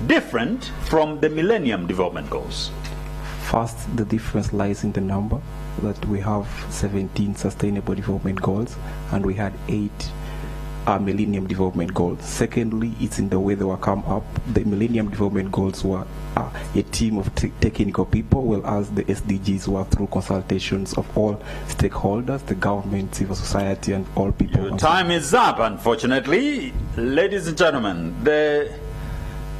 different from the Millennium Development Goals? First, the difference lies in the number, that we have 17 Sustainable Development Goals and we had 8 Millennium Development Goals. Secondly, it's in the way they were come up. The Millennium Development Goals were a team of technical people, whereas the SDGs were through consultations of all stakeholders, the government, civil society, and all people. Your time is up, unfortunately. Ladies and gentlemen, the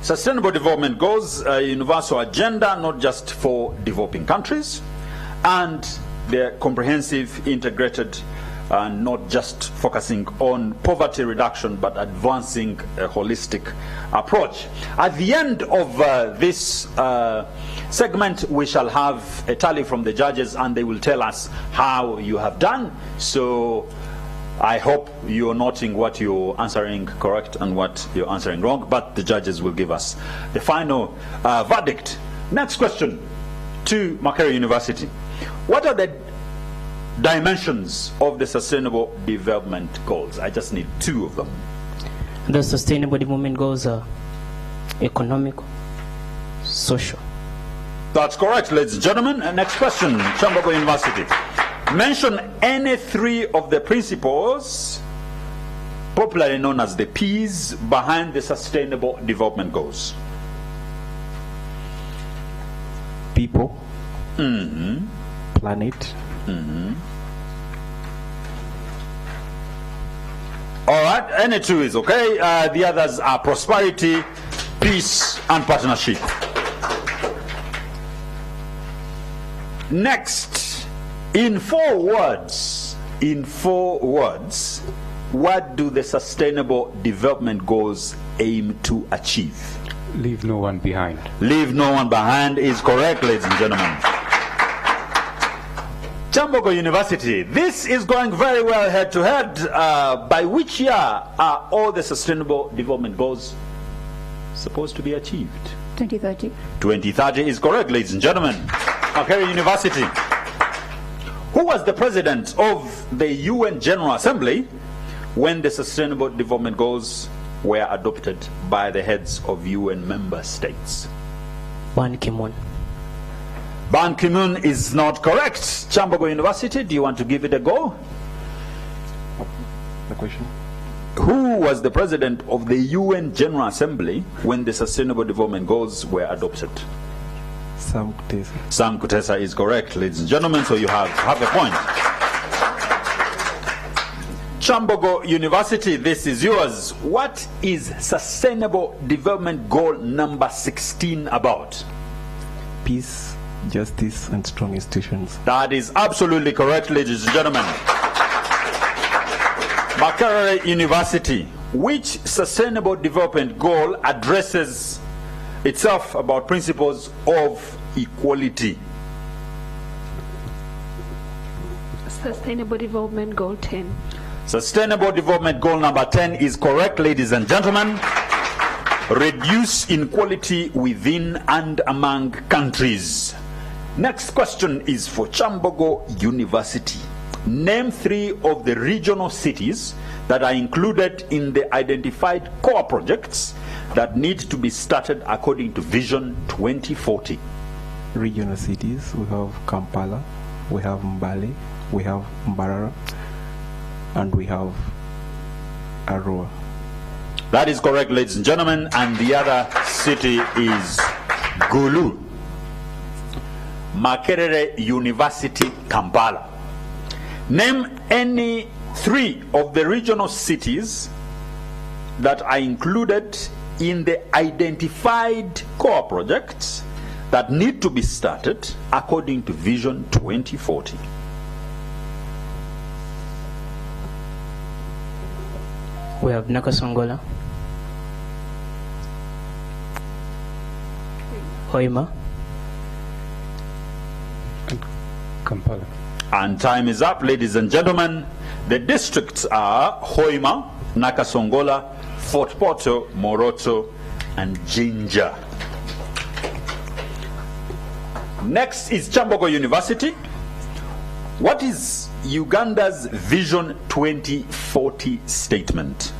Sustainable Development Goals are a universal agenda, not just for developing countries, and they're comprehensive, integrated, and not just focusing on poverty reduction, but advancing a holistic approach. At the end of this segment, we shall have a tally from the judges, and they will tell us how you have done. So I hope you're noting what you're answering correct and what you're answering wrong, but the judges will give us the final verdict. Next question to Makerere University. What are the dimensions of the Sustainable Development Goals? I just need 2 of them. The Sustainable Development Goals are economic, social. That's correct, ladies and gentlemen. And next question, Chambogo University. Mention any 3 of the principles, popularly known as the P's, behind the Sustainable Development Goals. People, planet, all right, any 2 is okay. The others are prosperity, peace, and partnership. Next, in 4 words, what do the Sustainable Development Goals aim to achieve? Leave no one behind. Leave no one behind is correct, ladies and gentlemen. Chambogo University, this is going very well head to head. By which year are all the Sustainable Development Goals supposed to be achieved? 2030. 2030 is correct, ladies and gentlemen. Makerere University. Who was the president of the UN General Assembly when the Sustainable Development Goals were adopted by the heads of UN member states? Ban Ki-moon. Ban Ki-moon is not correct. Chambogo University, do you want to give it a go? the question. Who was the president of the UN General Assembly when the Sustainable Development Goals were adopted? Sam Kutesa. Sam Kutesa is correct, ladies and gentlemen, so you have a point. Chambogo University, this is yours. What is Sustainable Development Goal number 16 about? Peace, justice, and strong institutions. That is absolutely correct, ladies and gentlemen. Makerere University, which Sustainable Development Goal addresses itself about principles of equality? Sustainable Development Goal 10. Sustainable Development Goal number 10 is correct, ladies and gentlemen. Reduce inequality within and among countries. Next question is for Chambogo University. Name 3 of the regional cities that are included in the identified core projects that need to be started according to Vision 2040. Regional cities, we have Kampala, we have Mbale, we have Mbarara, and we have Arua. That is correct, ladies and gentlemen, and the other city is Gulu. Makerere University, Kampala. Name any 3 of the regional cities that are included in the identified core projects that need to be started according to Vision 2040. We have Nakasongola, Hoima, and Kampala. And time is up, ladies and gentlemen. The districts are Hoima, Nakasongola, Fort Portal, Moroto, and Jinja. Next is Chambogo University. What is Uganda's Vision 2040 statement?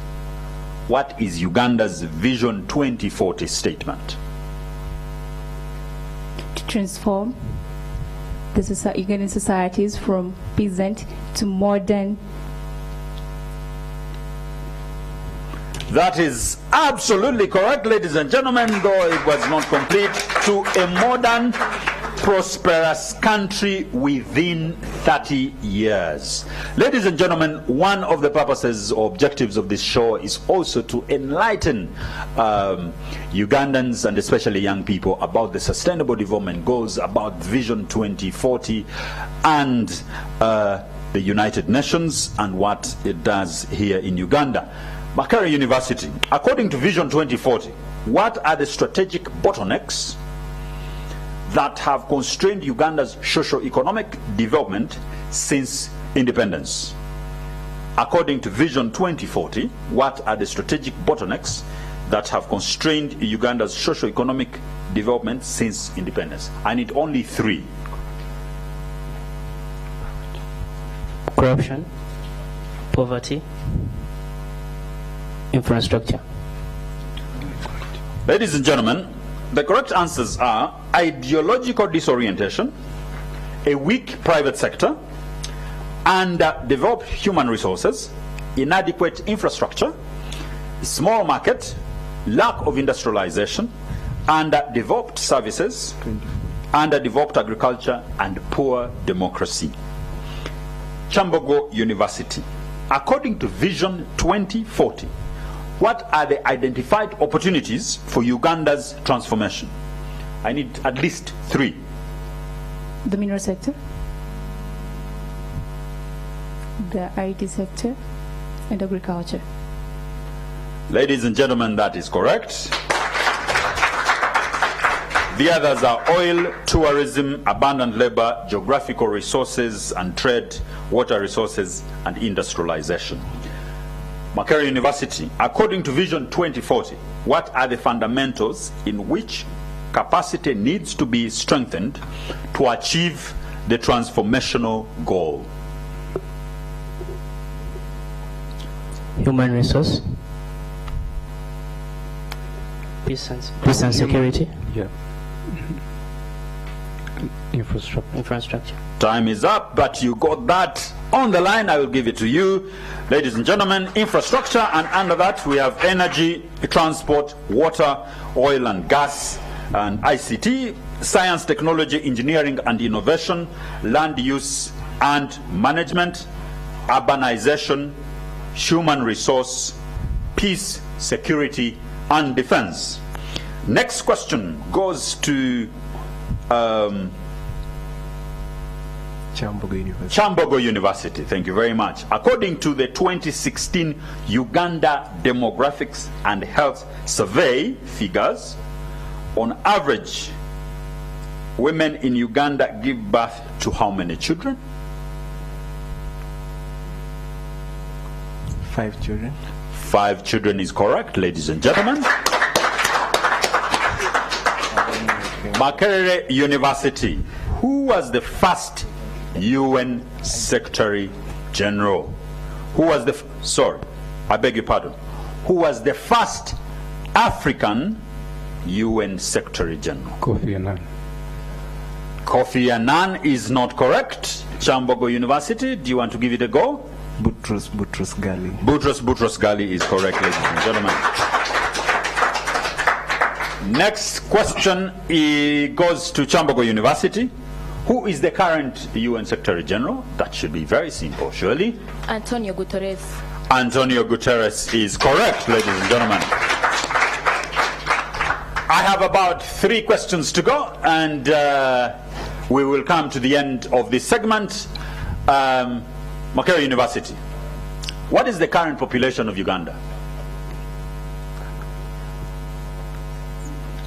what is Uganda's Vision 2040 statement? To transform the Ugandan societies from peasant to modern. That is absolutely correct, ladies and gentlemen, though it was not complete. To a modern, prosperous country within 30 years. Ladies and gentlemen, one of the purposes or objectives of this show is also to enlighten Ugandans and especially young people about the Sustainable Development Goals, about Vision 2040 and the United Nations and what it does here in Uganda. Makerere University, according to Vision 2040, what are the strategic bottlenecks that have constrained Uganda's socio-economic development since independence? According to Vision 2040, what are the strategic bottlenecks that have constrained Uganda's socio-economic development since independence? I need only 3. Corruption, poverty, infrastructure. Ladies and gentlemen, the correct answers are ideological disorientation, a weak private sector, underdeveloped human resources, inadequate infrastructure, small market, lack of industrialization, underdeveloped services, underdeveloped agriculture, and poor democracy. Kyambogo University, according to Vision 2040, what are the identified opportunities for Uganda's transformation? I need at least 3. The mineral sector, the IT sector, and agriculture. Ladies and gentlemen, that is correct. The others are oil, tourism, abundant labor, geographical resources and trade, water resources, and industrialization. Makerere University, according to Vision 2040, what are the fundamentals in which capacity needs to be strengthened to achieve the transformational goal? Human resource, peace and security. Yeah. Infrastructure. Time is up, but you got that on the line. I will give it to you. Ladies and gentlemen, infrastructure, and under that we have energy, transport, water, oil and gas, and ICT, science, technology, engineering and innovation, land use and management, urbanization, human resource, peace, security, and defense. Next question goes to Kyambogo University. Kyambogo University. Thank you very much. According to the 2016 Uganda Demographics and Health Survey figures, on average, women in Uganda give birth to how many children? 5 children. 5 children is correct, ladies and gentlemen. Makerere University, who was the first UN Secretary General? Who was the, sorry, I beg your pardon. Who was the first African UN Secretary General? Kofi Annan. Kofi Annan is not correct. Kyambogo University, do you want to give it a go? Boutros Ghali. Boutros Ghali is correct, ladies and gentlemen. Next question goes to Kyambogo University. Who is the current UN Secretary General? That should be very simple, surely. Antonio Guterres. Antonio Guterres is correct, ladies and gentlemen. I have about 3 questions to go, and we will come to the end of this segment. Makerere University, what is the current population of Uganda?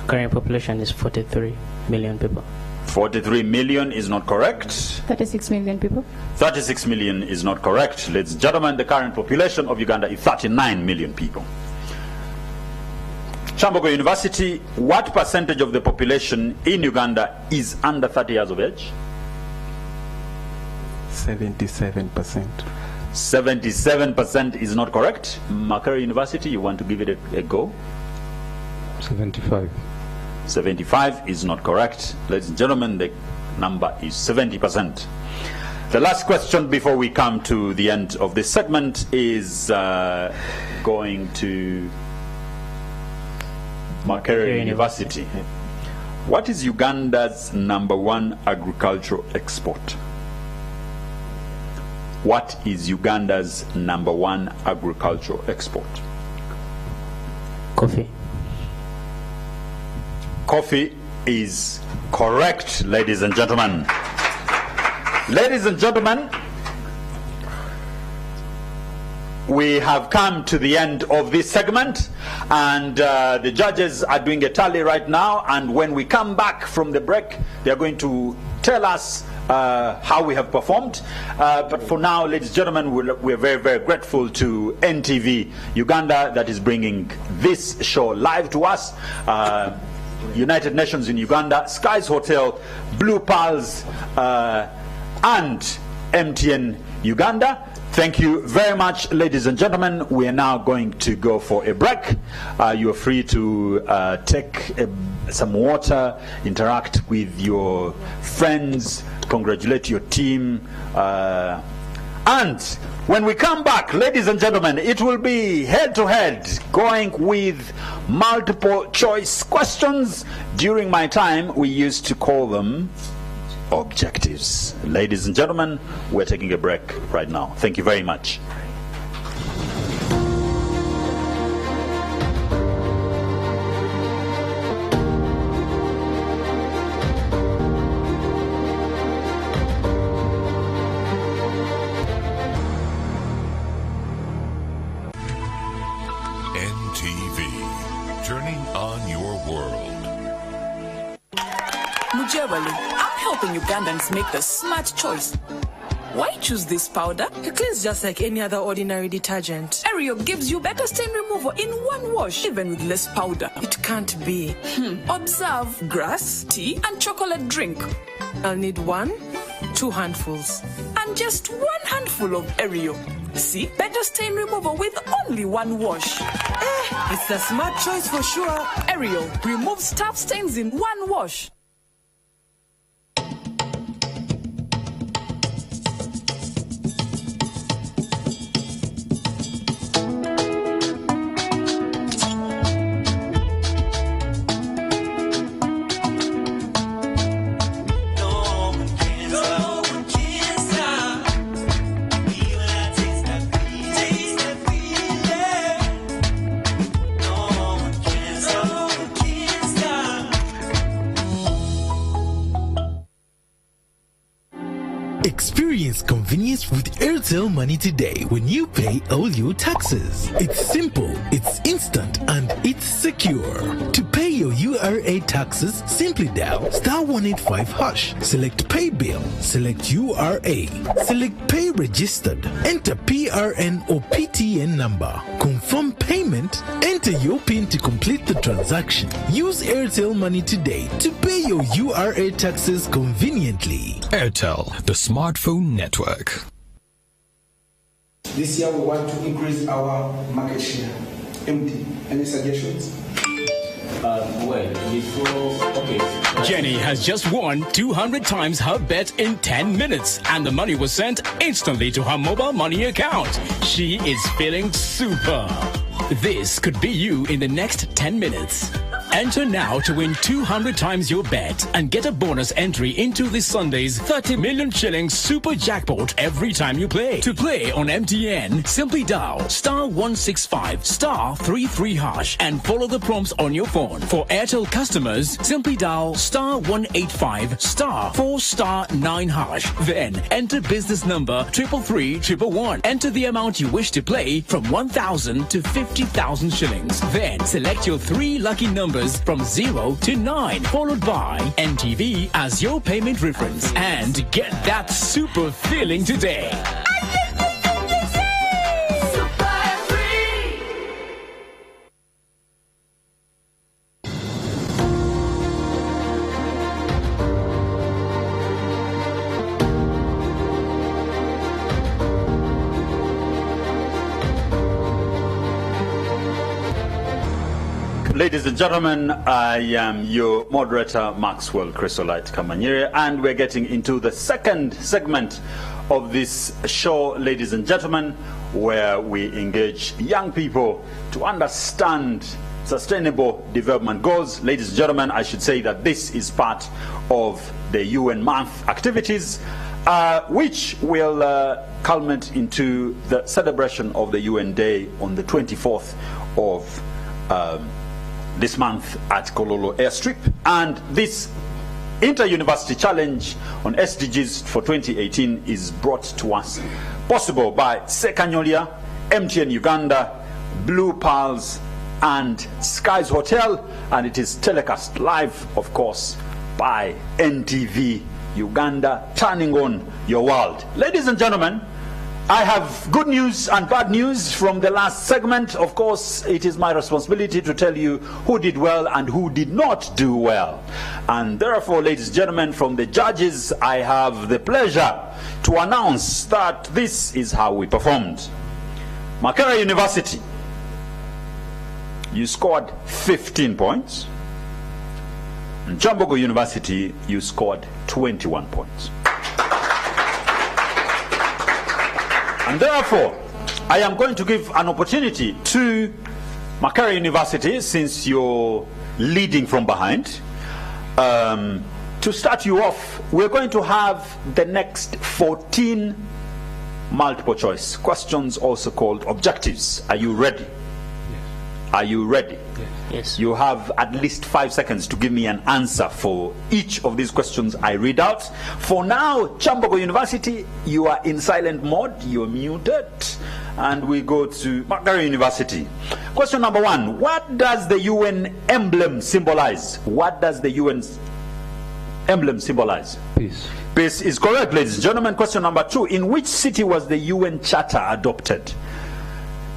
Current population is 43 million people. 43 million is not correct. 36 million people. 36 million is not correct. Ladies and gentlemen, the current population of Uganda is 39 million people. Kyambogo University, what percentage of the population in Uganda is under 30 years of age? 77%. 77% is not correct. Makerere University, you want to give it a go? 75. 75 is not correct. Ladies and gentlemen, the number is 70%. The last question before we come to the end of this segment is going to Makerere University. What is Uganda's #1 agricultural export? What is Uganda's #1 agricultural export? Coffee. Coffee is correct, ladies and gentlemen. Ladies and gentlemen, we have come to the end of this segment, and the judges are doing a tally right now, and when we come back from the break, they are going to tell us how we have performed. But for now, ladies and gentlemen, we're very, very grateful to NTV Uganda that is bringing this show live to us. United Nations in Uganda, Skies Hotel, Blue Pals, and MTN Uganda. Thank you very much, ladies and gentlemen. We are now going to go for a break. You are free to take some water, interact with your friends, congratulate your team, and when we come back, ladies and gentlemen, it will be head-to-head, going with multiple choice questions. During my time, we used to call them objectives. Ladies and gentlemen, we're taking a break right now. Thank you very much. I'm helping Ugandans make the smart choice. Why choose this powder? It cleans just like any other ordinary detergent. Aerial gives you better stain removal in one wash, even with less powder. It can't be. Observe grass, tea, and chocolate drink. I'll need 1, 2 handfuls. And just 1 handful of Aerial. See? Better stain removal with only 1 wash. It's the smart choice for sure. Aerial removes tough stains in 1 wash. Experience convenience with Airtel Money today when you pay all your taxes. It's simple, it's instant, and it's secure. To pay your URA taxes, simply dial *185#. Select Pay Bill, select URA, select Pay Registered, enter PRN or PTN number. Confirm payment, enter your PIN to complete the transaction. Use Airtel Money today to pay your URA taxes conveniently. Airtel, the smartphone network. This year we want to increase our market share. MD, any suggestions? Jenny has just won 200 times her bet in 10 minutes, and the money was sent instantly to her mobile money account. She is feeling super. This could be you in the next 10 minutes. Enter now to win 200 times your bet and get a bonus entry into this Sunday's 30 million shillings super jackpot every time you play. To play on MTN, simply dial *165*33# and follow the prompts on your phone. For Airtel customers, simply dial *185*4*9#. Then enter business number 33311. Enter the amount you wish to play from 1,000 to 50,000 shillings. Then select your 3 lucky numbers from 0 to 9, followed by NTV as your payment reference, and get that super feeling today. Ladies and gentlemen, I am your moderator, Maxwell Chrysolite Kamanyere, and we're getting into the second segment of this show, ladies and gentlemen, where we engage young people to understand sustainable development goals. Ladies and gentlemen, I should say that this is part of the UN month activities, which will culminate into the celebration of the UN Day on the 24th of this month at Kololo Airstrip. And this Inter-University Challenge on SDGs for 2018 is brought to us possible by Sekanyolia, MTN Uganda, Blue Pearls, and Skies Hotel, and it is telecast live, of course, by NTV Uganda, turning on your world. Ladies and gentlemen, I have good news and bad news from the last segment. Of course, it is my responsibility to tell you who did well and who did not do well. And therefore, ladies and gentlemen, from the judges, I have the pleasure to announce that this is how we performed. Makerere University, you scored 15 points. And Chambogo University, you scored 21 points. And therefore, I am going to give an opportunity to Makerere University, since you're leading from behind, to start you off. We're going to have the next 14 multiple choice questions, also called objectives. Are you ready? Yes. Are you ready? Yes. You have at least 5 seconds to give me an answer for each of these questions I read out. For now, Chambogo University, you are in silent mode, you're muted. And we go to Makerere University. Question number 1. What does the UN emblem symbolize? What does the UN emblem symbolize? Peace. Peace is correct, ladies and gentlemen. Question number 2. In which city was the UN Charter adopted?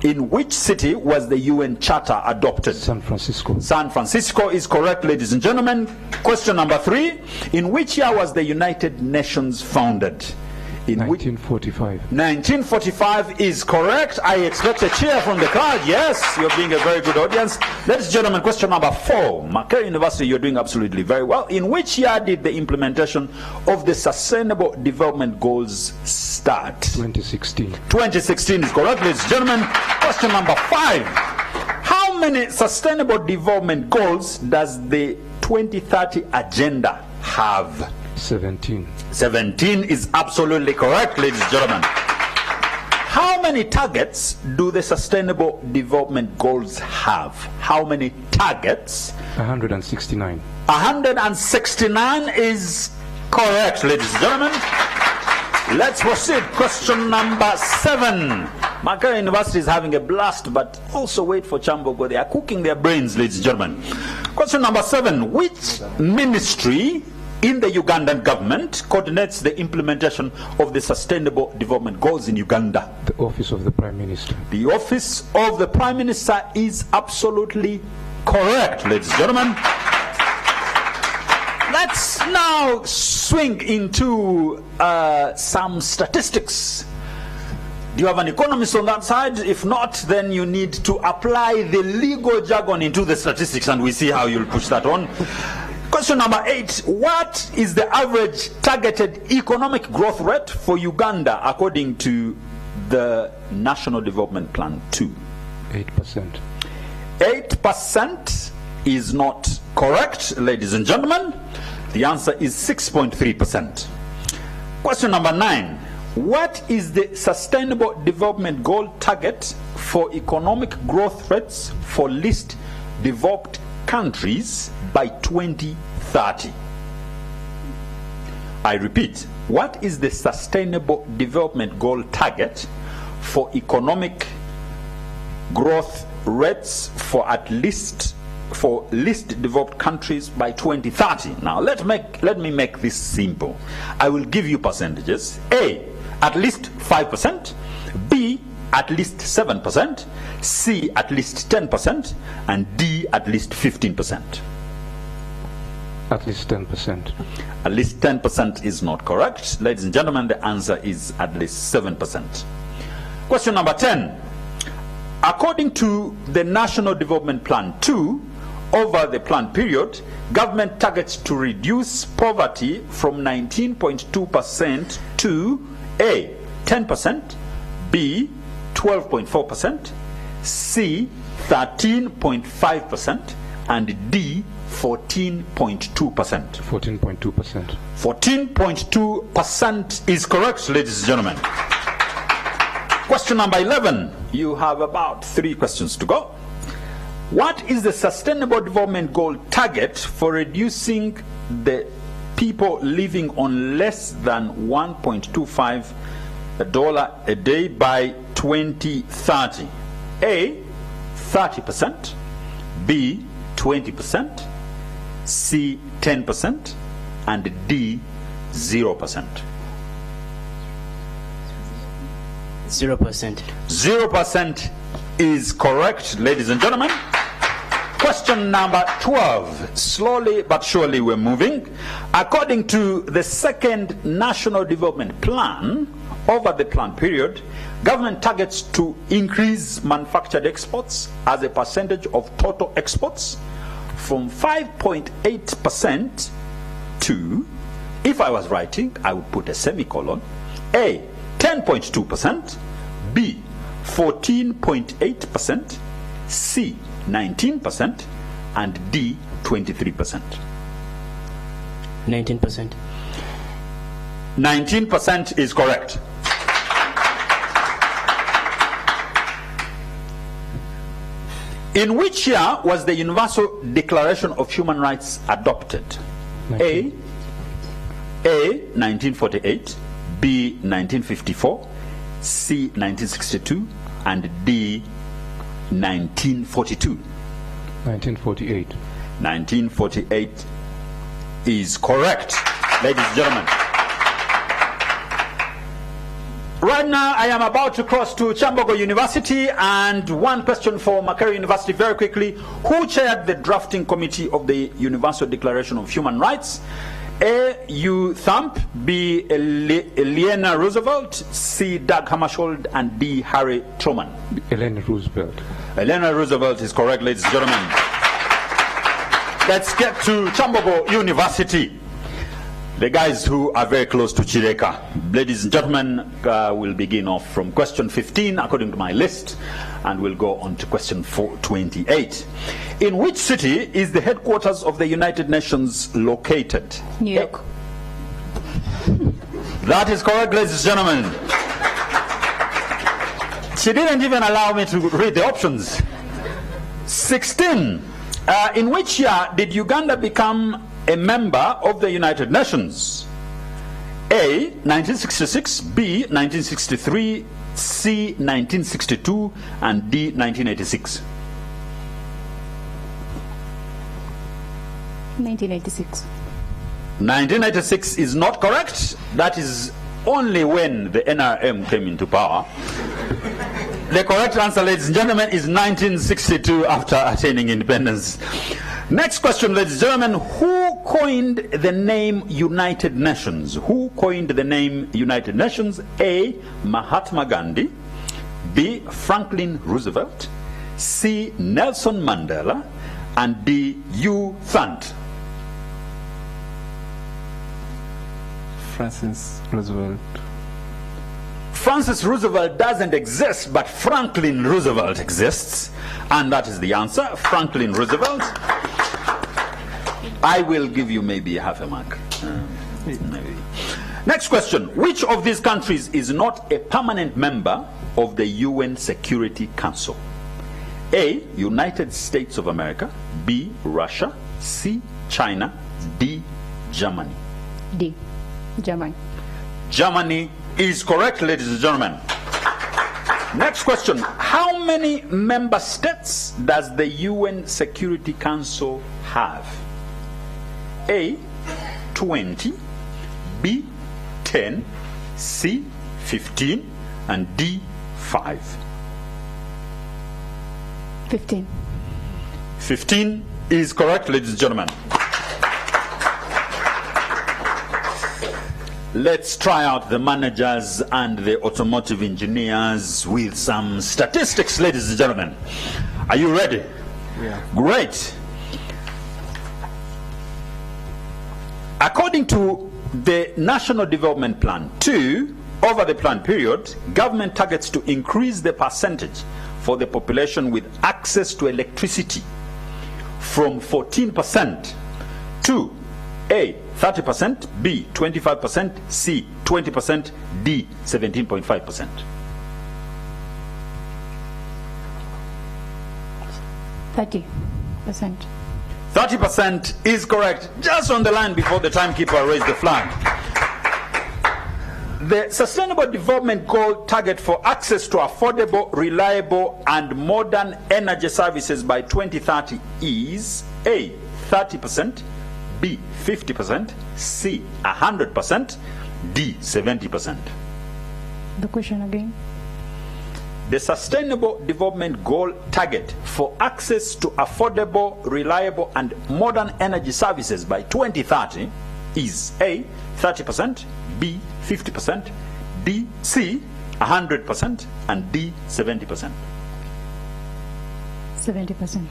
In which city was the UN Charter adopted? San Francisco. San Francisco is correct, ladies and gentlemen. Question number 3. In which year was the United Nations founded? In 1945. 1945 is correct. I expect a cheer from the crowd. Yes, you're being a very good audience. Ladies and gentlemen, question number 4. Makerere University, you're doing absolutely very well. In which year did the implementation of the Sustainable Development Goals start? 2016. 2016 is correct, ladies and gentlemen. Question number 5. How many Sustainable Development Goals does the 2030 agenda have? 17. 17 is absolutely correct, ladies and gentlemen. How many targets do the Sustainable Development Goals have? How many targets? 169. 169 is correct, ladies and gentlemen. Let's proceed. Question number 7. Makerere University is having a blast, but also wait for Chambogo. They are cooking their brains, ladies and gentlemen. Question number 7. Which ministry in the Ugandan government coordinates the implementation of the Sustainable Development Goals in Uganda? The Office of the Prime Minister. The Office of the Prime Minister is absolutely correct, ladies and gentlemen. Let's now swing into some statistics. Do you have an economist on that side? If not, then you need to apply the legal jargon into the statistics, and we see how you'll push that on. Question number 8. What is the average targeted economic growth rate for Uganda according to the National Development Plan 2? 8%. 8% is not correct, ladies and gentlemen. The answer is 6.3%. Question number 9. What is the Sustainable Development Goal target for economic growth rates for least developed countries by 2030? I repeat, what is the Sustainable Development Goal target for economic growth rates for least developed countries by 2030? Now let me make this simple. I will give you percentages. A, at least 5%, B, at least 7%, C, at least 10%, and D, at least 15%. At least 10%. At least 10% is not correct. Ladies and gentlemen, the answer is at least 7%. Question number 10. According to the National Development Plan 2, over the planned period, government targets to reduce poverty from 19.2% to A, 10%, B, 12.4%, C, 13.5%, and D, 14.2%. 14.2%. 14.2% is correct, ladies and gentlemen. Question number 11. You have about 3 questions to go. What is the Sustainable Development Goal target for reducing the people living on less than $1.25 a day by 2030? A, 30%, B, 20%, C, 10%, and D, 0%. 0%. 0% is correct, ladies and gentlemen. Question number 12. Slowly but surely we're moving. According to the second National Development Plan, over the planned period, government targets to increase manufactured exports as a percentage of total exports from 5.8% to, if I was writing, I would put a semicolon, A, 10.2%, B, 14.8%, C, 19%, and D, 23%. 19%. 19% is correct. In which year was the Universal Declaration of Human Rights adopted? A, 1948, B, 1954, C, 1962, and D, 1942. 1948. 1948 is correct, ladies and gentlemen. Right now, I am about to cross to Chambogo University, and one question for Makerere University very quickly. Who chaired the drafting committee of the Universal Declaration of Human Rights? A, U Thump, B, Eleanor Roosevelt, C, Doug Hammarskjöld, and D, Harry Truman. Eleanor Roosevelt. Eleanor Roosevelt is correct, ladies and gentlemen. Let's get to Chambogo University. The guys who are very close to Chireka. Ladies and gentlemen, we'll begin off from question 15 according to my list, and we'll go on to question 28. In which city is the headquarters of the United Nations located? New York. That is correct, ladies and gentlemen. She didn't even allow me to read the options. 16. In which year did Uganda become a member of the United Nations? A, 1966, B, 1963, C, 1962, and D, 1986. 1986. 1986 is not correct. That is only when the NRM came into power. The correct answer, ladies and gentlemen, is 1962 after attaining independence. Next question, ladies and gentlemen. Who coined the name United Nations? Who coined the name United Nations? A, Mahatma Gandhi, B, Franklin Roosevelt, C, Nelson Mandela, and D, U Thant. Francis Roosevelt. Francis Roosevelt doesn't exist, but Franklin Roosevelt exists, and that is the answer. Franklin Roosevelt. I will give you maybe half a mark. Maybe. Next question. Which of these countries is not a permanent member of the UN Security Council? A, United States of America, B, Russia, C, China, D, Germany. D, Germany. Germany is correct, ladies and gentlemen. Next question. How many member states does the UN Security Council have? A, 20, B, 10, C, 15, and D, 5. 15. 15 is correct, ladies and gentlemen. Let's try out the managers and the automotive engineers with some statistics, ladies and gentlemen. Are you ready? Yeah. Great. According to the National Development Plan 2, over the plan period, government targets to increase the percentage for the population with access to electricity from 14% to A, 30%, B, 25%, C, 20%, D, 17.5%. %30. 30% is correct. Just on the line before the timekeeper raised the flag. The Sustainable Development Goal target for access to affordable, reliable, and modern energy services by 2030 is A, 30%, B, 50%, C, 100%, D, 70%. The question again. The Sustainable Development Goal target for access to affordable, reliable, and modern energy services by 2030 is A, 30%, B, 50%, D, C, 100%, and D, 70%. 70%.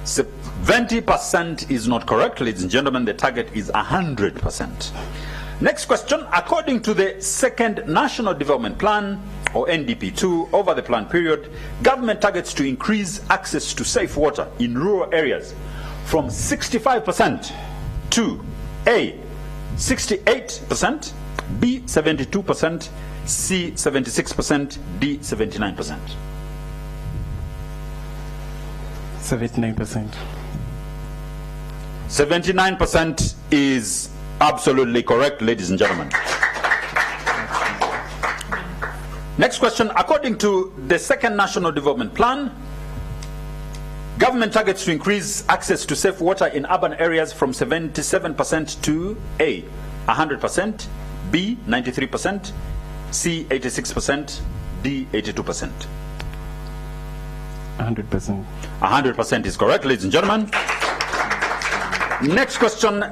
70% is not correct, ladies and gentlemen. The target is 100%. Next question. According to the second National Development Plan, or NDP2, over the plan period, government targets to increase access to safe water in rural areas from 65% to A, 68%, B, 72%, C, 76%, D, 79%. 79%. 79% is absolutely correct, ladies and gentlemen. Next question. According to the second National Development Plan, government targets to increase access to safe water in urban areas from 77% to A, 100%, B, 93%, C, 86%, D, 82%. 100%. 100% is correct, ladies and gentlemen. Next question.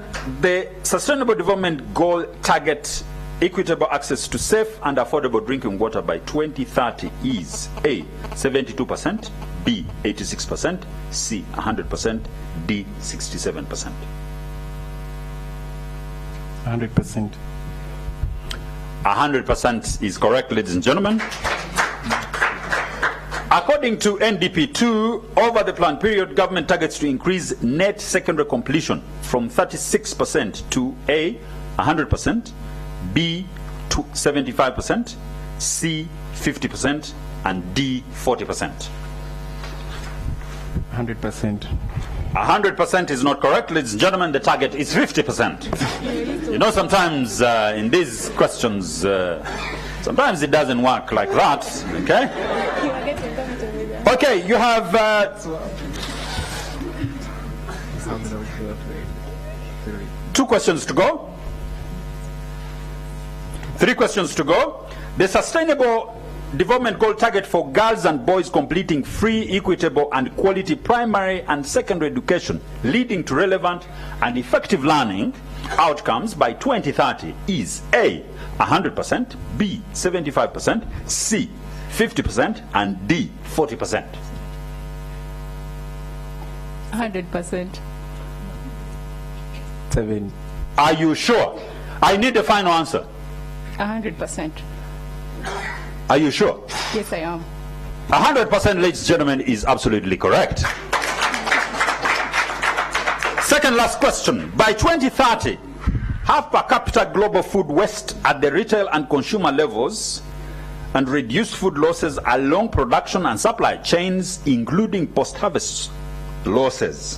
The Sustainable Development Goal target equitable access to safe and affordable drinking water by 2030 is A, 72%, B, 86%, C, 100%, D, 67%. 100%. 100% is correct, ladies and gentlemen. According to NDP2, over the plan period, government targets to increase net secondary completion from 36% to A, 100%, B, 75%, C, 50%, and D, 40%. 100%. 100% is not correct, ladies and gentlemen. The target is 50%. You know, sometimes in these questions, sometimes it doesn't work like that, okay? Okay, you have 2 questions to go. 3 questions to go. The Sustainable Development Goal target for girls and boys completing free, equitable, and quality primary and secondary education leading to relevant and effective learning outcomes by 2030 is A, 100%, B, 75%, C, 50%, and D, 40%. 100%. 7. Are you sure? I need a final answer. 100%. Are you sure? Yes, I am. 100%, ladies and gentlemen, is absolutely correct. Second last question. By 2030, have per capita global food waste at the retail and consumer levels and reduce food losses along production and supply chains, including post-harvest losses.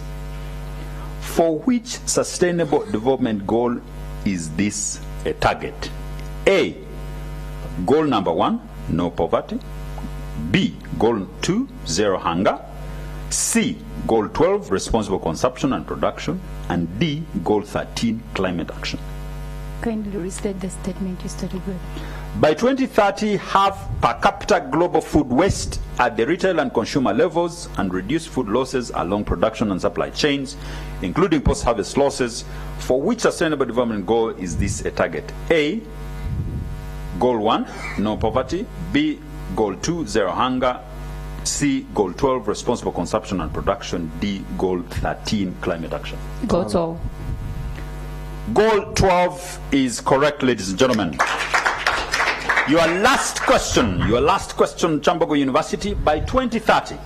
For which Sustainable Development Goal is this a target? A, goal number 1, no poverty. B, goal 2, zero hunger. C, goal 12, responsible consumption and production. And D, goal 13, climate action. Kindly restate the statement you started with. By 2030, have per capita global food waste at the retail and consumer levels and reduce food losses along production and supply chains, including post-harvest losses. For which Sustainable Development Goal is this a target? A, goal 1, no poverty. B, goal 2, zero hunger. C, goal 12, responsible consumption and production. D, goal 13, climate action. Goal 12. Goal 12 is correct, ladies and gentlemen. Your last question, Chambogo University. By 2030,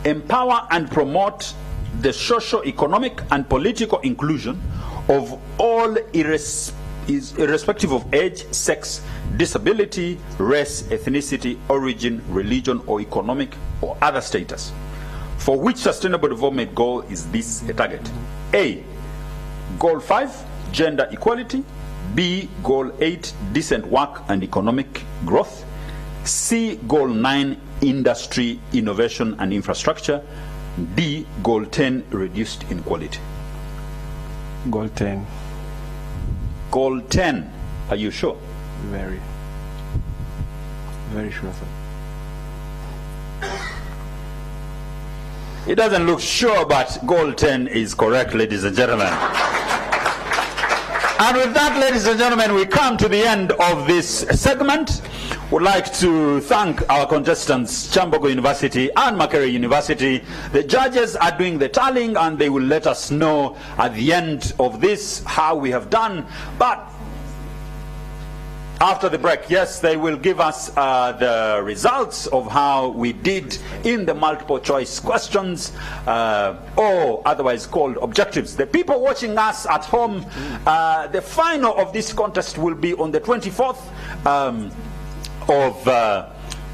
empower and promote the socio-economic and political inclusion of all irrespective of age, sex, disability, race, ethnicity, origin, religion, or economic or other status. For which sustainable development goal is this a target? A, Goal 5, gender equality. B, Goal 8, decent work and economic growth. C, Goal 9, industry, innovation and infrastructure. D, Goal 10, reduced inequality. Goal 10. Goal 10. Are you sure? Very sure, sir. It doesn't look sure, but Goal 10 is correct, ladies and gentlemen. And with that, ladies and gentlemen, we come to the end of this segment. Would like to thank our contestants, Chambogo University and Makerere University. The judges are doing the tallying and they will let us know at the end of this how we have done. But after the break, yes, they will give us the results of how we did in the multiple choice questions, or otherwise called objectives. The people watching us at home, the final of this contest will be on the 24th of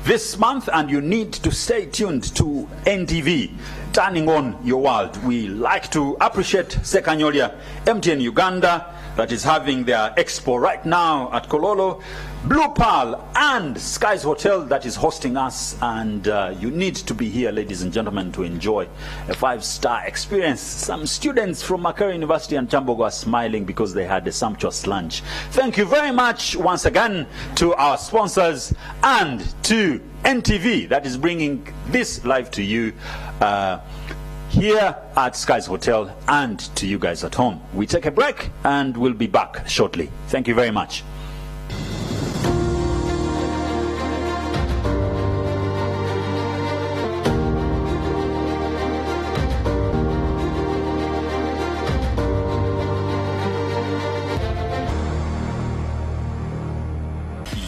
this month, and you need to stay tuned to NTV, Turning On Your World. We like to appreciate Sekanyolia, MTN Uganda, that is having their expo right now at Kololo, Blue Pearl and Skies Hotel that is hosting us, and you need to be here, ladies and gentlemen, to enjoy a 5-star experience. Some students from Makerere University and Chambogo are smiling because they had a sumptuous lunch. Thank you very much once again to our sponsors and to NTV that is bringing this live to you here at Skies Hotel and to you guys at home. We take a break and we'll be back shortly. Thank you very much.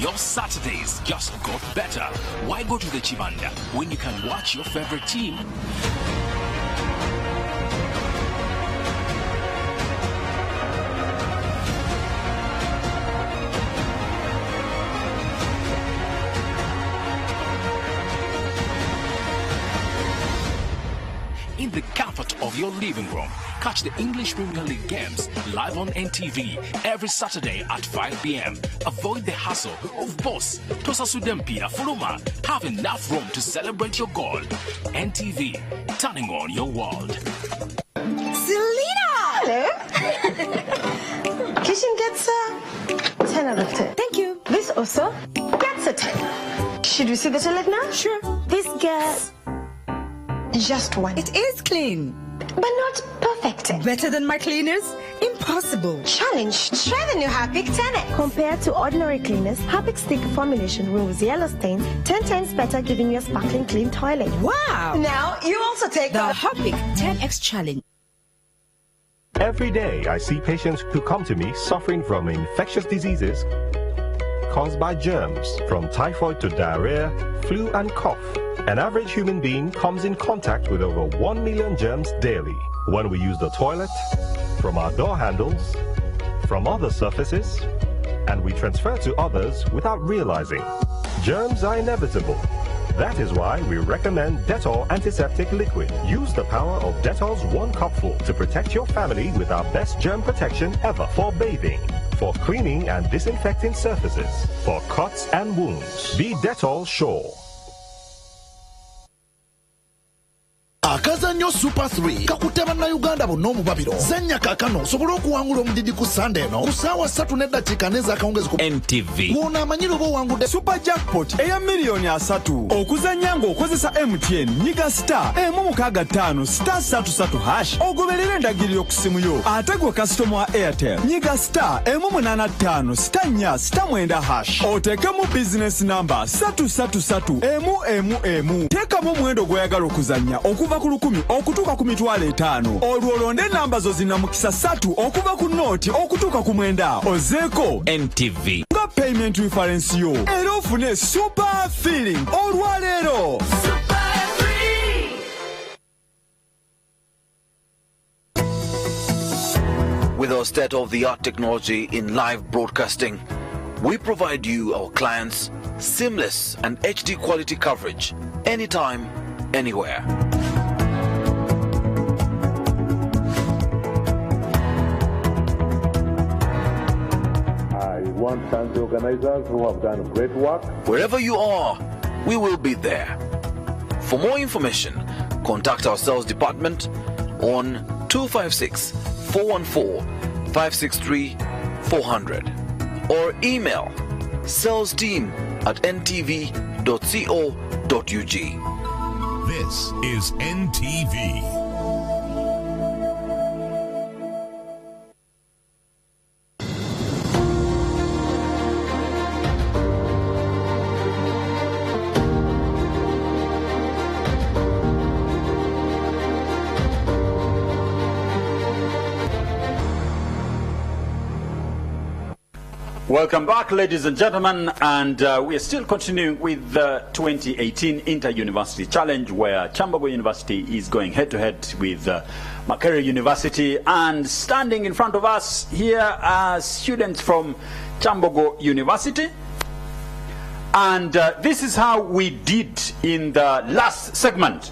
Your Saturdays just got better. Why go to the Chibanda when you can watch your favorite team? In the comfort of your living room, catch the English Premier League games live on NTV every Saturday at 5 p.m. Avoid the hassle of boss, Tosa Sudempia, Fuluma. Have enough room to celebrate your goal. NTV, turning on your world. Selena! Hello. Kitchen gets a 10 out of 10. Thank you. This also gets a 10. Should we see the toilet now? Sure. This gets just 1. It is clean. But not perfect. Better than my cleaners? Impossible. Challenge. Try the new Harpic 10X. Compared to ordinary cleaners, Harpic stick formulation removes yellow stains 10 times better, giving you a sparkling clean toilet. Wow. Now you also take the Harpic 10X challenge. Every day I see patients who come to me suffering from infectious diseases caused by germs, from typhoid to diarrhea, flu and cough. An average human being comes in contact with over 1 million germs daily. When we use the toilet, from our door handles, from other surfaces, and we transfer to others without realizing. Germs are inevitable. That is why we recommend Dettol Antiseptic Liquid. Use the power of Dettol's 1 cupful to protect your family with our best germ protection ever. For bathing, for cleaning and disinfecting surfaces, for cuts and wounds. Be Dettol sure. Akazanyo Super 3 kakuteba na Uganda bonomu babiro zenya kakano sobola okuwangula omudidi ku Sunday no kusawa 3 neza akaongeza ku NTV wona amanyiro bo wangu Super Jackpot eya milioni 3 okuzanya ngo okozesa MTN nyiga star emu 65 star 33 hash ogoberera endagiriro ku simu yo ate gwe customer wa Airtel nyiga star emu 85 star 4 star 9 hash otekemu business number 333 emu teka mu mwendo gweyagala okuzanya okuva okuva ku 10 okutuuka ku 5,000. Olwo olonde enamba zo zinamukisa 3 okuva ku nooti okutuuka ku 9 ozeeko NTV nga payment reference yo era ofune super feeling olwaleero. With our state-of-the-art technology in live broadcasting, we provide you, our clients, seamless and HD quality coverage anytime, anywhere. I want to thank the organizers who have done great work. Wherever you are, we will be there. For more information, contact our sales department on 256-414-563-400 or email salesteam@ntv.co.ug. This is NTV. Welcome back, ladies and gentlemen, and we are still continuing with the 2018 Inter-University Challenge, where Chambogo University is going head-to-head with Makerere University, and standing in front of us here are students from Chambogo University, and this is how we did in the last segment.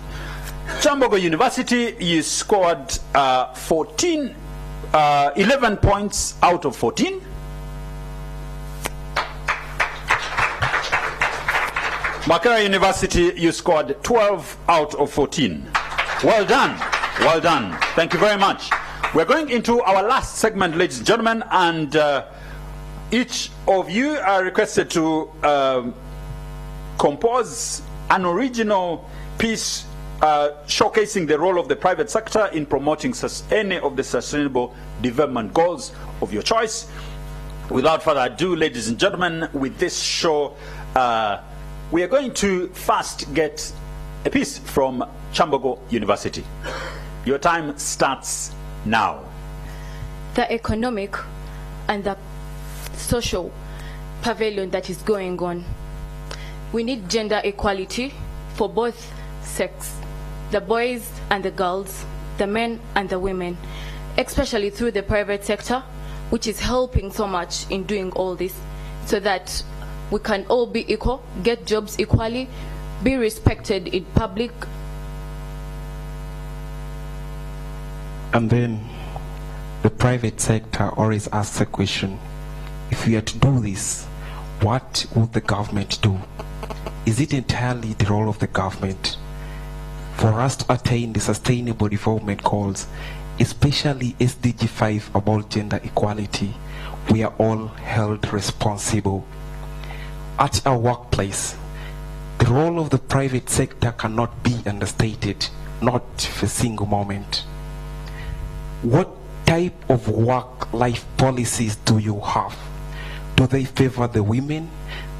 Chambogo University, you scored 11 points out of 14. Makerere University, you scored 12 out of 14. Well done. Well done. Thank you very much. We're going into our last segment, ladies and gentlemen, and each of you are requested to compose an original piece showcasing the role of the private sector in promoting any of the sustainable development goals of your choice. Without further ado, ladies and gentlemen, with this show, we are going to first get a piece from Chambogo University. Your time starts now. The economic and the social pavilion that is going on. We need gender equality for both sex, the boys and the girls, the men and the women, especially through the private sector, which is helping so much in doing all this, so that we can all be equal, get jobs equally, be respected in public. And then the private sector always asks the question, if we are to do this, what would the government do? Is it entirely the role of the government for us to attain the sustainable development goals, especially SDG 5 about gender equality? We are all held responsible. At our workplace, the role of the private sector cannot be understated, not for a single moment. What type of work-life policies do you have? Do they favor the women,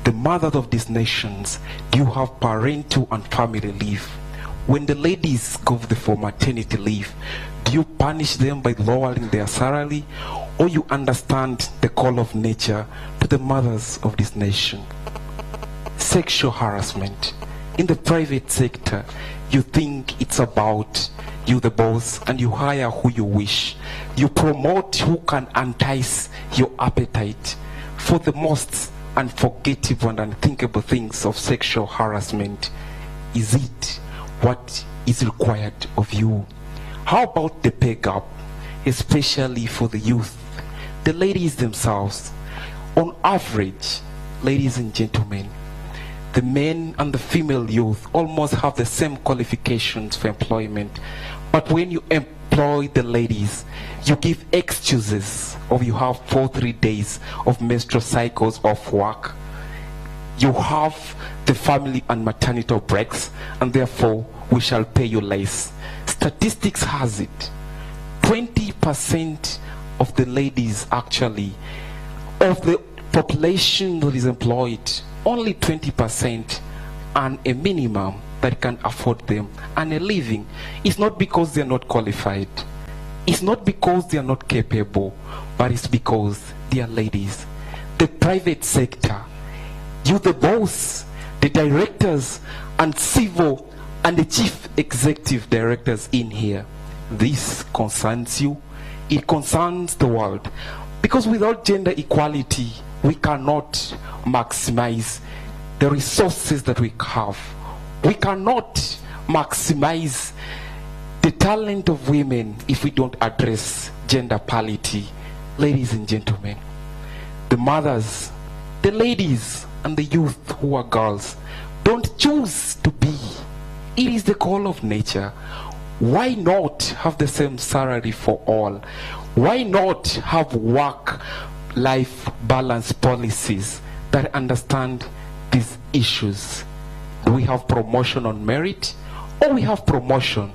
the mothers of these nations? Do you have parental and family leave? When the ladies go for maternity leave, do you punish them by lowering their salary, or you understand the call of nature to the mothers of this nation? Sexual harassment. In the private sector, you think it's about you, the boss, and you hire who you wish. You promote who can entice your appetite for the most unforgettable and unthinkable things of sexual harassment. Is it what is required of you? How about the pay gap, especially for the youth, the ladies themselves? On average, ladies and gentlemen, the men and the female youth almost have the same qualifications for employment. But when you employ the ladies, you give excuses of you have 3 days of menstrual cycles of work. You have the family and maternity breaks, and therefore we shall pay you less. Statistics has it, 20% of the ladies actually, of the population that is employed, only 20% earn a minimum that can afford them and a living. It's not because they're not qualified. It's not because they are not capable, but it's because they are ladies. The private sector, you the boss, the directors and civil and the chief executive directors in here, this concerns you. It concerns the world. Because without gender equality, we cannot maximize the resources that we have. We cannot maximize the talent of women if we don't address gender parity. Ladies and gentlemen, the mothers, the ladies and the youth who are girls don't choose to be. It is the call of nature. Why not have the same salary for all? Why not have work-life balance policies that understand these issues? Do we have promotion on merit, or we have promotion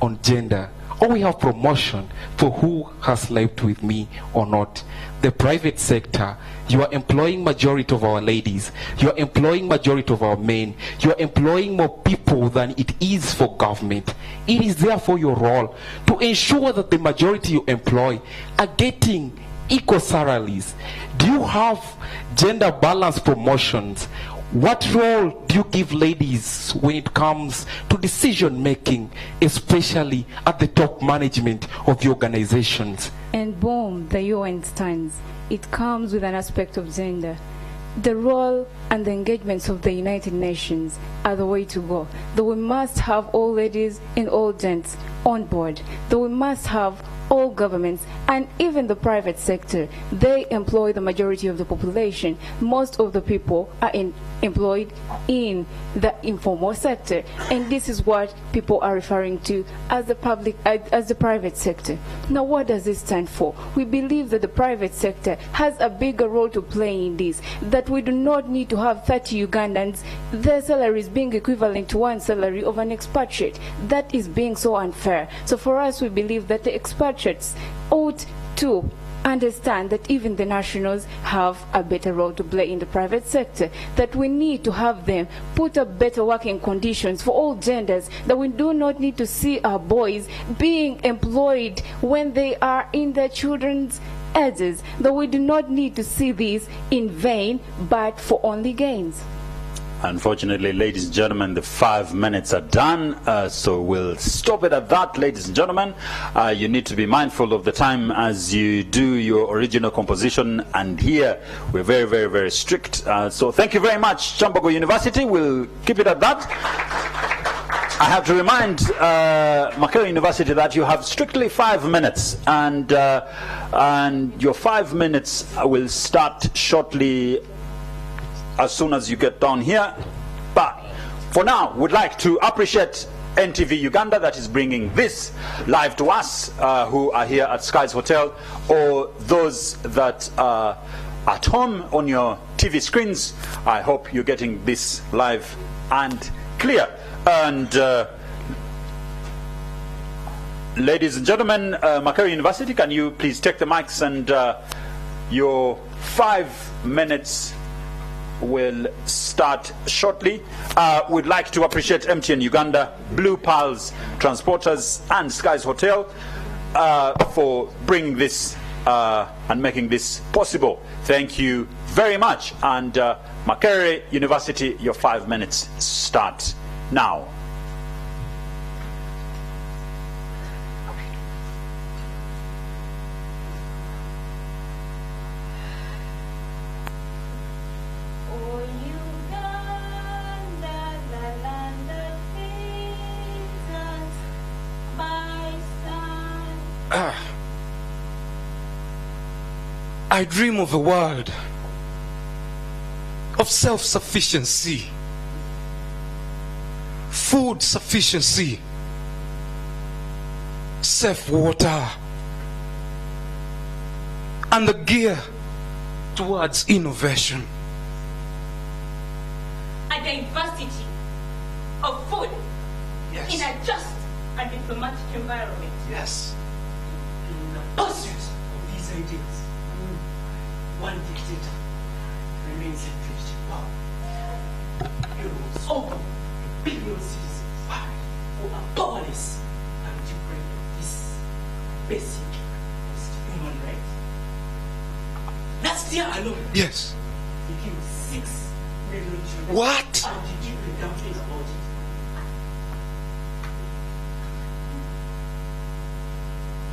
on gender, or we have promotion for who has slept with me or not? The private sector, you are employing majority of our ladies, you are employing majority of our men, you are employing more people than it is for government. It is therefore your role to ensure that the majority you employ are getting equal salaries. Do you have gender balance promotions? What role do you give ladies when it comes to decision making, especially at the top management of the organizations? And boom, the UN stands. It comes with an aspect of gender. The role and the engagements of the United Nations are the way to go. That we must have all ladies and all gents on board. That we must have all governments and even the private sector. They employ the majority of the population. Most of the people are employed in the informal sector, and this is what people are referring to as the private sector. Now, what does this stand for? We believe that the private sector has a bigger role to play in this, that we do not need to have 30 Ugandans, their salaries being equivalent to one salary of an expatriate. That is being so unfair. So for us, we believe that the expatriates ought to understand that even the nationals have a better role to play in the private sector, that we need to have them put up better working conditions for all genders, that we do not need to see our boys being employed when they are in their children's ages, that we do not need to see this in vain but for only gains. Unfortunately, ladies and gentlemen, the 5 minutes are done, so we'll stop it at that. Ladies and gentlemen, you need to be mindful of the time as you do your original composition, and here we're very, very, very strict. So thank you very much, Chambogo University. We'll keep it at that. I have to remind Makerere University that you have strictly 5 minutes, and your 5 minutes will start shortly as soon as you get down here. But for now, we'd like to appreciate NTV Uganda that is bringing this live to us, who are here at Skies Hotel, or those that are at home on your TV screens. I hope you're getting this live and clear. And ladies and gentlemen, Makerere University, can you please take the mics, and your 5 minutes will start shortly. We'd like to appreciate MTN Uganda, Blue Pearls Transporters and Skies Hotel for bringing this and making this possible. Thank you very much. And Makerere University, your 5 minutes start now. I dream of a world of self-sufficiency, food sufficiency, safe water, and the gear towards innovation. A diversity of food in a just and diplomatic environment. Yes. In the pursuit of these ideas, one dictator remains entrenched in power. Euros over billion citizens who are powerless and deprived of this basic human right. Last year alone, Yes. we killed 6 million children. What? And you did the damn thing about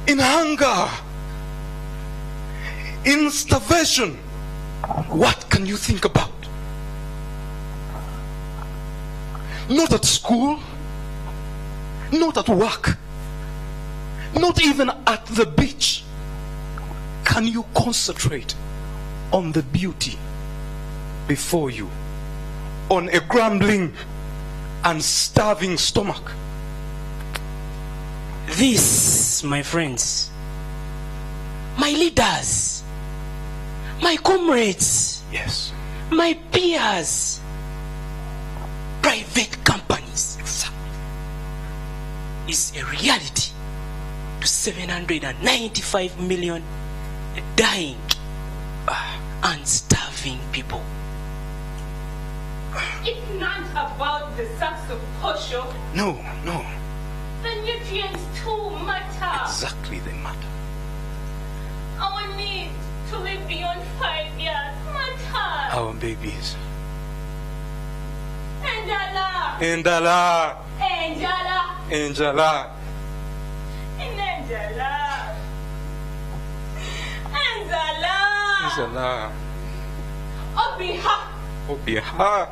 it. In hunger, in starvation, what can you think about? Not at school, not at work, not even at the beach. Can you concentrate on the beauty before you, on a grumbling and starving stomach? This, my friends, my leaders, my comrades, yes, my peers, private companies, is a reality to 795 million dying and starving people. It's not about the sacks of posho. No. The nutrients too matter. Exactly, they matter. Our need to live beyond 5 years matters. Our babies. Angela. Angela. Angela. Angela. Angela. Angela. Angela. Obiha. Obiha.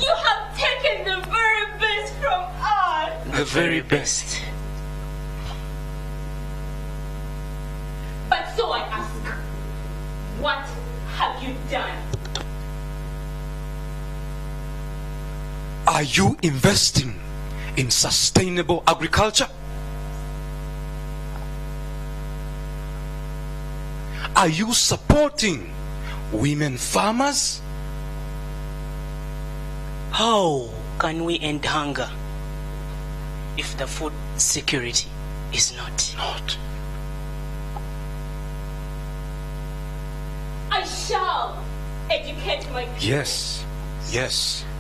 You have taken the very best from us. The very best. But so I ask, what have you done? Are you investing in sustainable agriculture? Are you supporting women farmers? How can we end hunger if the food security is not? I shall educate my people. Yes.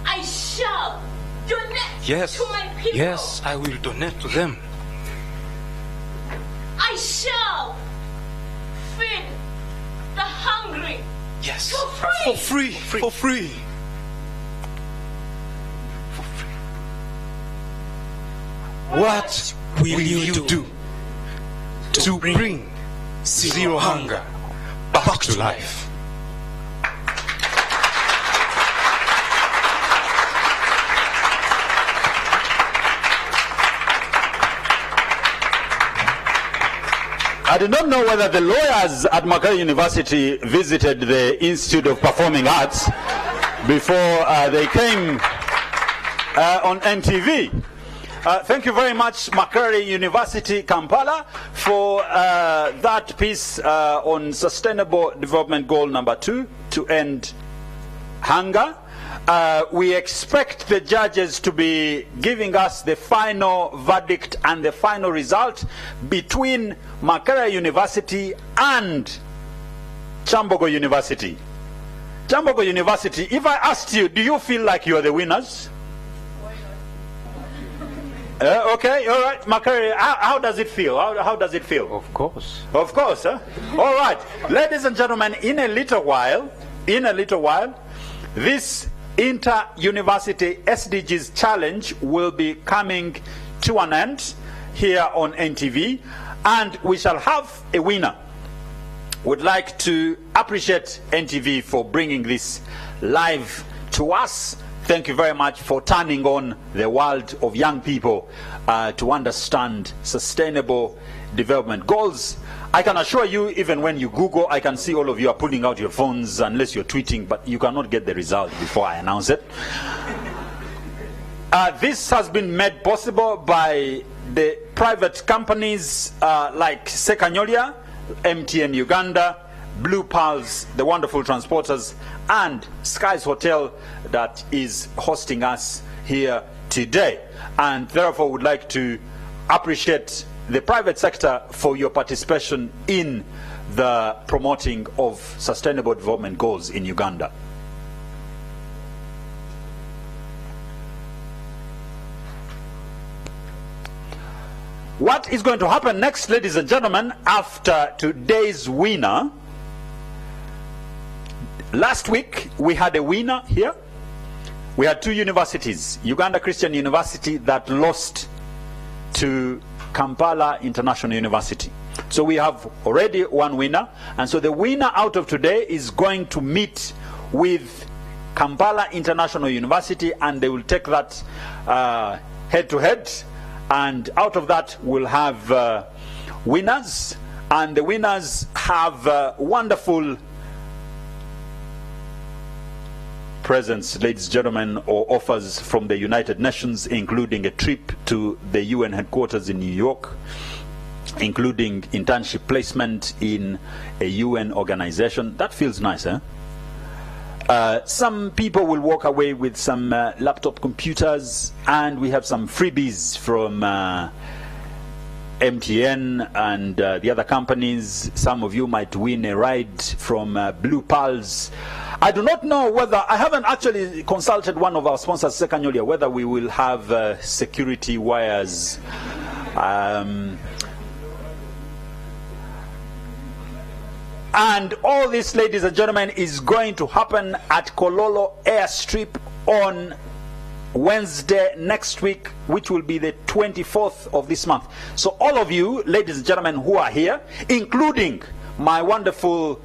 I shall donate Yes. to my people. Yes, I will donate to them. I shall feed the hungry. Yes. For free. For free. What will you do to bring zero hunger back to life? I do not know whether the lawyers at Makerere University visited the Institute of Performing Arts before they came on NTV. Thank you very much, Makerere University, Kampala, for that piece on Sustainable Development Goal number 2, to end hunger. We expect the judges to be giving us the final verdict and the final result between Makerere University and Chambogo University. Chambogo University, if I asked you, do you feel like you are the winners? Okay, all right, Makerere, how does it feel? How does it feel? Of course. Of course, huh? All right, ladies and gentlemen, in a little while, this inter-university SDGs challenge will be coming to an end here on NTV, and we shall have a winner. Would like to appreciate NTV for bringing this live to us. Thank you very much for turning on the world of young people to understand sustainable development goals. I can assure you, even when you Google, I can see all of you are pulling out your phones unless you're tweeting, but you cannot get the result before I announce it. This has been made possible by the private companies like Sekanyolia, MTN Uganda, Blue Pulse, the wonderful transporters, and Skies Hotel that is hosting us here today. And therefore would like to appreciate the private sector for your participation in the promoting of sustainable development goals in Uganda. What is going to happen next, ladies and gentlemen, after today's winner? Last week, we had a winner here. We had two universities, Uganda Christian University that lost to Kampala International University. So we have already one winner. And so the winner out of today is going to meet with Kampala International University, and they will take that head to head. And out of that, we'll have winners. And the winners have wonderful presents, ladies and gentlemen, or offers from the United Nations, including a trip to the UN headquarters in New York, including internship placement in a UN organization. That feels nice, eh? Some people will walk away with some laptop computers, and we have some freebies from MTN and the other companies. Some of you might win a ride from Blue Pals. I do not know whether, I haven't actually consulted one of our sponsors, Sekanyolia, whether we will have security wires. And all this, ladies and gentlemen, is going to happen at Kololo Airstrip on Wednesday next week, which will be the 24th of this month. So all of you, ladies and gentlemen, who are here, including my wonderful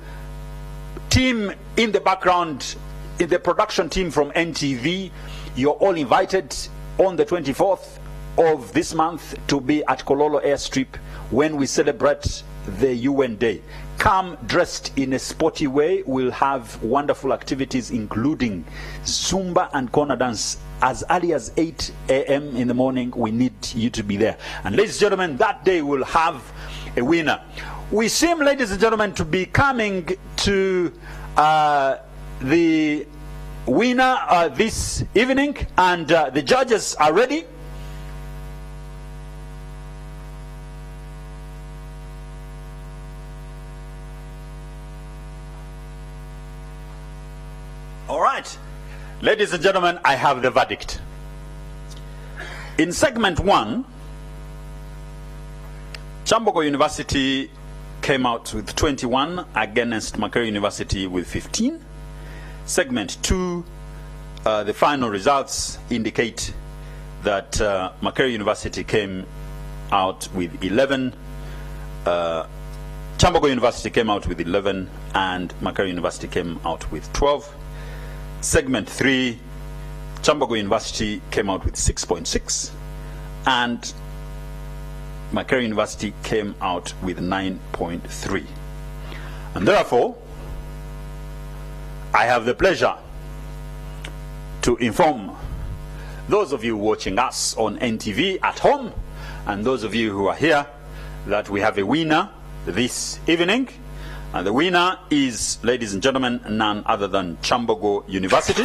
team in the background, in the production team from NTV, you're all invited on the 24th of this month to be at Kololo Airstrip when we celebrate the UN Day. Come dressed in a sporty way. We'll have wonderful activities, including Zumba and corner dance as early as 8 a.m. in the morning. We need you to be there. And ladies and gentlemen, that day we'll have a winner. We seem, ladies and gentlemen, to be coming to the winner this evening, and the judges are ready. All right, ladies and gentlemen, I have the verdict. In segment 1, Chambogo University came out with 21 against Makerere University with 15. Segment 2, the final results indicate that Makerere University came out with 11. Chambogo University came out with 11, and Makerere University came out with 12. Segment 3, Chambogo University came out with 6.6, and Makerere University came out with 9.3. And therefore, I have the pleasure to inform those of you watching us on NTV at home, and those of you who are here, that we have a winner this evening. And the winner is, ladies and gentlemen, none other than Chambogo University.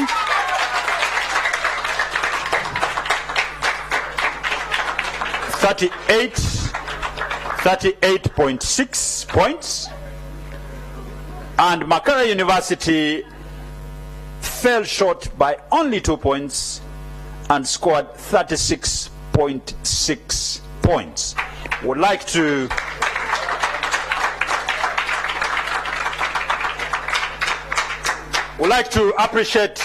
38.6 points. And Makerere University fell short by only 2 points and scored 36.6 points. Would like to appreciate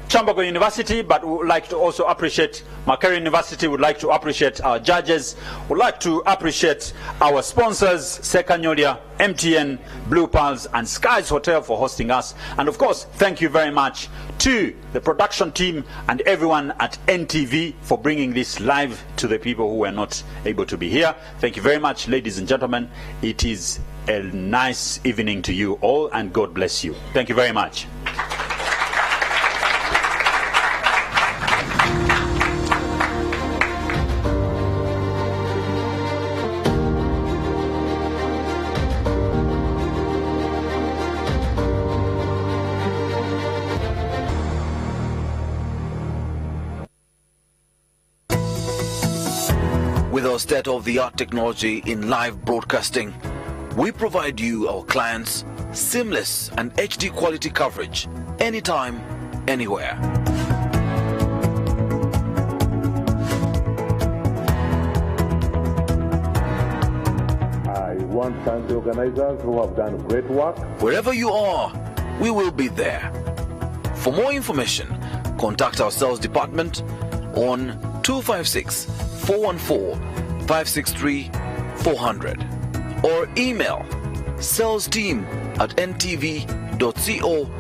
Chambogo University, but we would like to also appreciate Makerere University. Would like to appreciate our judges. Would like to appreciate our sponsors, Sekanyolia, MTN, Blue Pals, and Skies Hotel for hosting us. And of course, thank you very much to the production team and everyone at NTV for bringing this live to the people who were not able to be here. Thank you very much, ladies and gentlemen. It is a nice evening to you all, and God bless you. Thank you very much. With our state-of-the-art technology in live broadcasting, we provide you, our clients, seamless and HD quality coverage anytime, anywhere. want to thank the organizers who have done great work. Wherever you are, we will be there. For more information, contact our sales department on 256-414-563-400 or email salesteam@ntv.co.ke.